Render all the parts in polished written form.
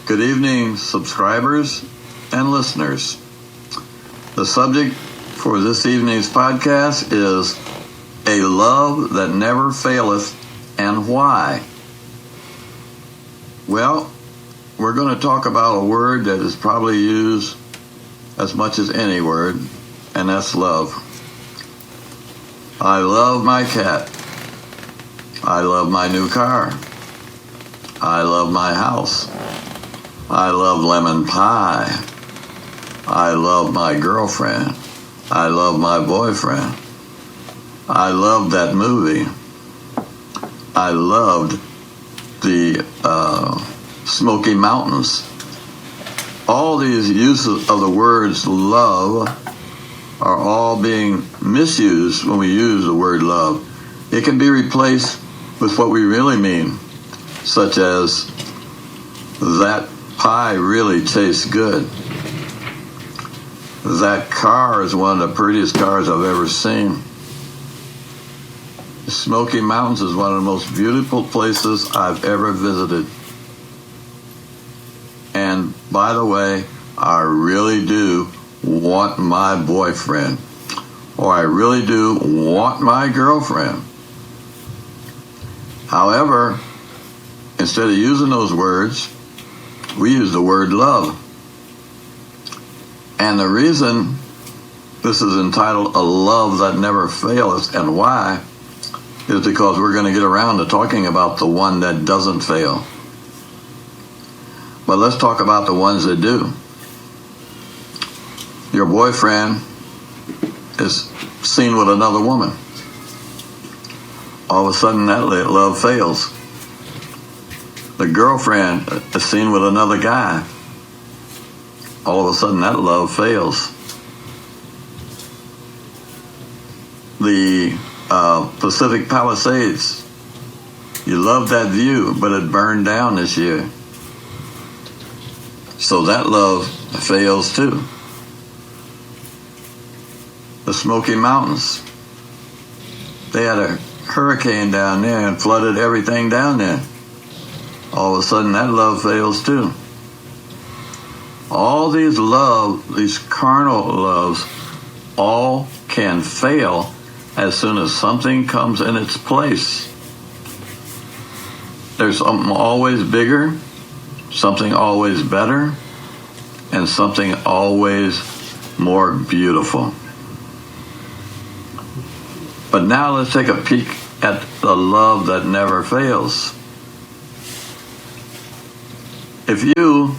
Good evening, subscribers and listeners. The subject for this evening's podcast is A Love That Never Faileth and Why. Well, we're going to talk about a word that is probably used as much as any word, and that's love. I love my cat. I love my new car. I love my house. I love lemon pie. I love my girlfriend. I love my boyfriend. I loved that movie. I loved the Smoky Mountains. All these uses of the words love are all being misused when we use the word love. It can be replaced with what we really mean, such as that pie really tastes good. That car is one of the prettiest cars I've ever seen. The Smoky Mountains is one of the most beautiful places I've ever visited. And by the way, I really do want my boyfriend, or I really do want my girlfriend. However, instead of using those words, we use the word love. And the reason this is entitled A Love That Never Faileth and Why is because we're going to get around to talking about the one that doesn't fail. But let's talk about the ones that do. Your boyfriend is seen with another woman. All of a sudden that love fails. The girlfriend is seen with another guy. All of a sudden that love fails. The Pacific Palisades, you loved that view, but it burned down this year. So that love fails too. The Smoky Mountains, they had a hurricane down there and flooded everything down there. All of a sudden that love fails too. All these carnal loves, all can fail as soon as something comes in its place. There's something always bigger, something always better, and something always more beautiful. But now let's take a peek at the love that never fails. If you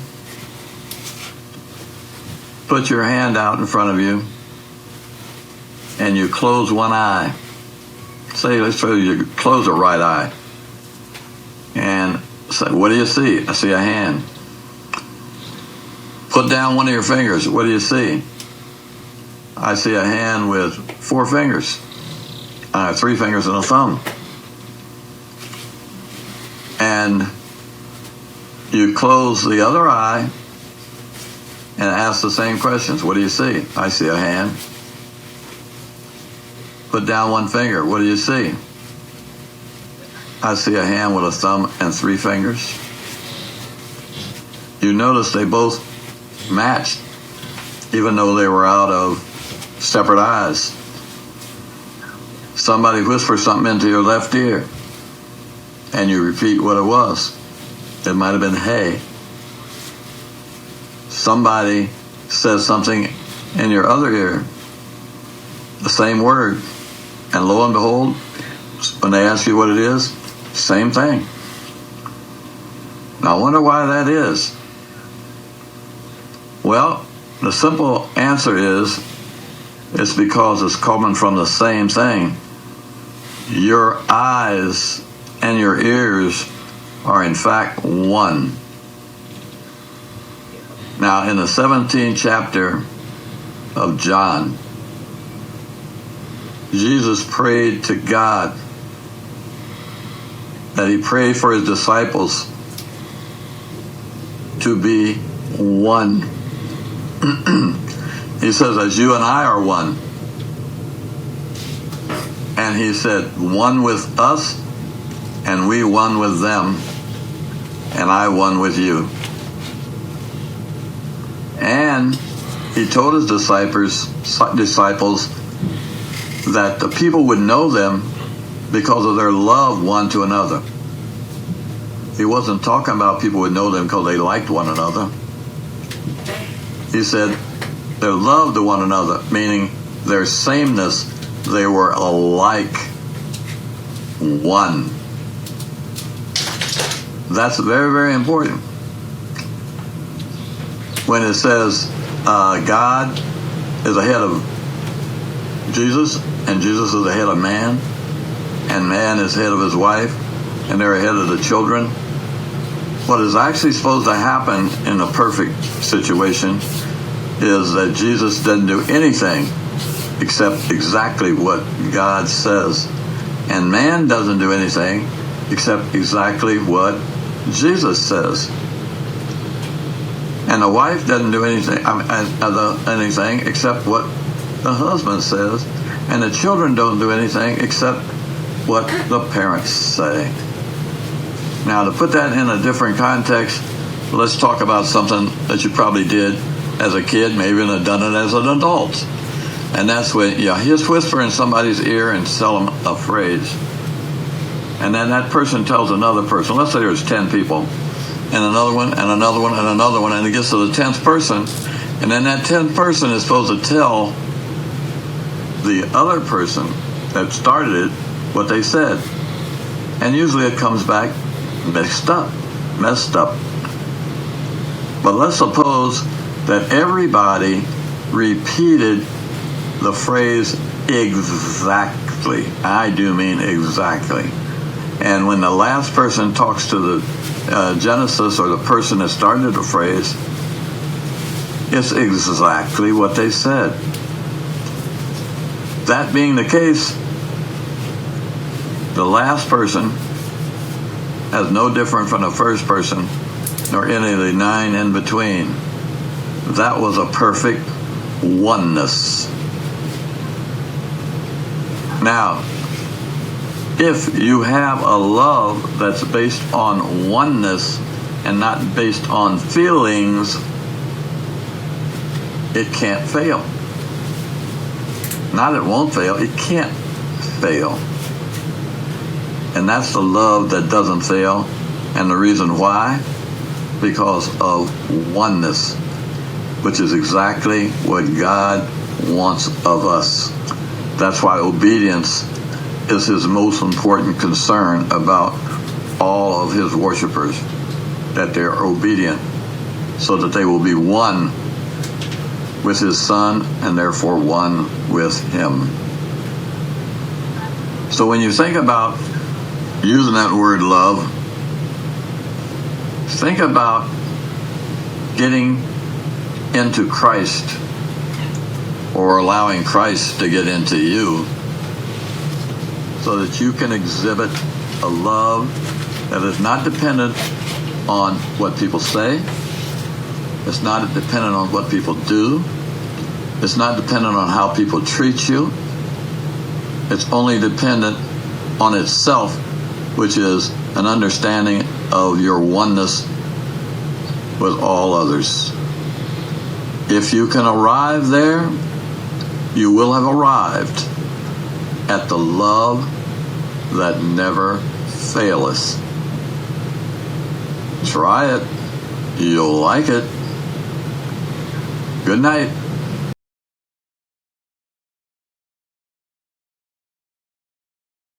put your hand out in front of you and you close one eye, say, let's say you close the right eye, and say, what do you see? I see a hand. Put down one of your fingers. What do you see? I see a hand with 4 fingers. 3 fingers and a thumb. And you close the other eye and ask the same questions. What do you see? I see a hand. Put down 1 finger. What do you see? I see a hand with a thumb and 3 fingers. You notice they both matched, even though they were out of separate eyes. Somebody whispers something into your left ear, and you repeat what it was. It might have been hey. Somebody says something in your other ear, the same word, and lo and behold, when they ask you what it is, same thing. Now I wonder why that is. Well, the simple answer is, it's because it's coming from the same thing. Your eyes and your ears are in fact one. Now, in the 17th chapter of John, Jesus prayed to God that he prayed for his disciples to be one. He says, as you and I are one. And he said, one with us, and we one with them, and I one with you. And he told his disciples that the people would know them because of their love one to another. He wasn't talking about people would know them because they liked one another. He said their love to one another, meaning their sameness, they were alike one. That's very, very important. When it says God is ahead of Jesus, and Jesus is ahead of man, and man is ahead of his wife, and they're ahead of the children, what is actually supposed to happen in a perfect situation is that Jesus doesn't do anything except exactly what God says. And man doesn't do anything except exactly what Jesus says. And the wife doesn't do anything except what the husband says. And the children don't do anything except what the parents say. Now, to put that in a different context, let's talk about something that you probably did as a kid, maybe even have done it as an adult. And that's when you just whisper in somebody's ear and tell them a phrase. And then that person tells another person. Let's say there's 10 people, and another one, and another one, and another one, and it gets to the 10th person. And then that 10th person is supposed to tell the other person that started it what they said. And usually it comes back messed up. But let's suppose that everybody repeated the phrase exactly. I do mean exactly. And when the last person talks to the Genesis, or the person that started the phrase, it's exactly what they said. That being the case, the last person is no different from the first person, nor any of the 9 in between. That was a perfect oneness. Now, if you have a love that's based on oneness and not based on feelings, it can't fail. Not it won't fail, it can't fail. And that's the love that doesn't fail. And the reason why? Because of oneness, which is exactly what God wants of us. That's why obedience is his most important concern about all of his worshipers, that they're obedient so that they will be one with his Son and therefore one with him. So when you think about using that word love, think about getting into Christ, or allowing Christ to get into you, so that you can exhibit a love that is not dependent on what people say. It's not dependent on what people do. It's not dependent on how people treat you. It's only dependent on itself, which is an understanding of your oneness with all others. If you can arrive there, you will have arrived at the love that never faileth. Try it. You'll like it. Good night.